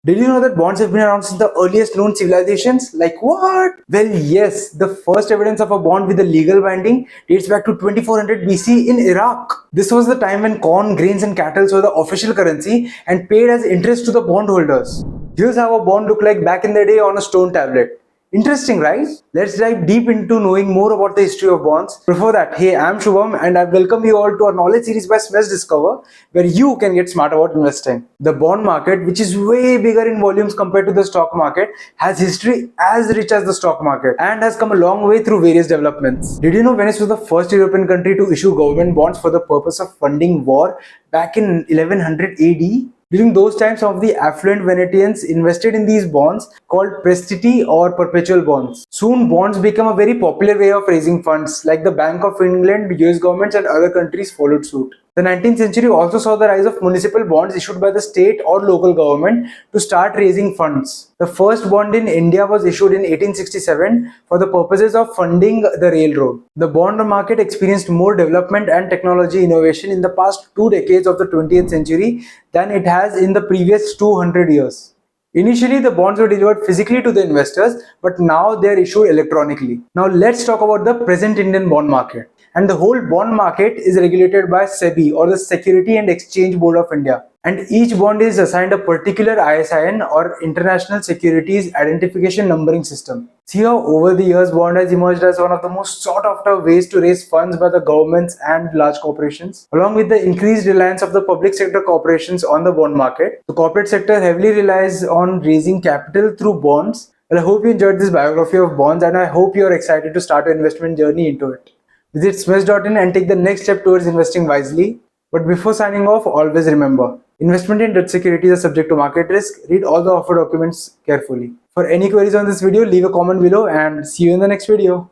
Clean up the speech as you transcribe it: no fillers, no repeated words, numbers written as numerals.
Did you know that bonds have been around since the earliest known civilizations? Like what? Well, yes, the first evidence of a bond with a legal binding dates back to 2400 BC in Iraq. This was the time when corn, grains, and cattle were the official currency and paid as interest to the bondholders. Here's how a bond looked like back in the day on a stone tablet. Interesting, right? Let's dive deep into knowing more about the history of bonds. Before that, hey, I'm Shubham and I welcome you all to our knowledge series by SMEST Discover, where you can get smart about investing. The bond market, which is way bigger in volumes compared to the stock market, has history as rich as the stock market and has come a long way through various developments. Did you know Venice was the first European country to issue government bonds for the purpose of funding war back in 1100 AD? During those times, some of the affluent Venetians invested in these bonds called prestiti or perpetual bonds. Soon, bonds became a very popular way of raising funds, like the Bank of England, US governments, and other countries followed suit. The 19th century also saw the rise of municipal bonds issued by the state or local government to start raising funds. The first bond in India was issued in 1867 for the purposes of funding the railroad. The bond market experienced more development and technology innovation in the past 2 decades of the 20th century than it has in the previous 200 years. Initially, the bonds were delivered physically to the investors, but now they are issued electronically. Now, let's talk about the present Indian bond market. And the whole bond market is regulated by SEBI, or the Security and Exchange Board of India. And each bond is assigned a particular ISIN, or International Securities Identification Numbering System. See how over the years bond has emerged as one of the most sought after ways to raise funds by the governments and large corporations. Along with the increased reliance of the public sector corporations on the bond market, the corporate sector heavily relies on raising capital through bonds. Well, I hope you enjoyed this biography of bonds and I hope you are excited to start your investment journey into it. Visit smest.in and take the next step towards investing wisely. But before signing off, always remember, investment in debt securities are subject to market risk. Read all the offer documents carefully. For any queries on this video, leave a comment below and see you in the next video.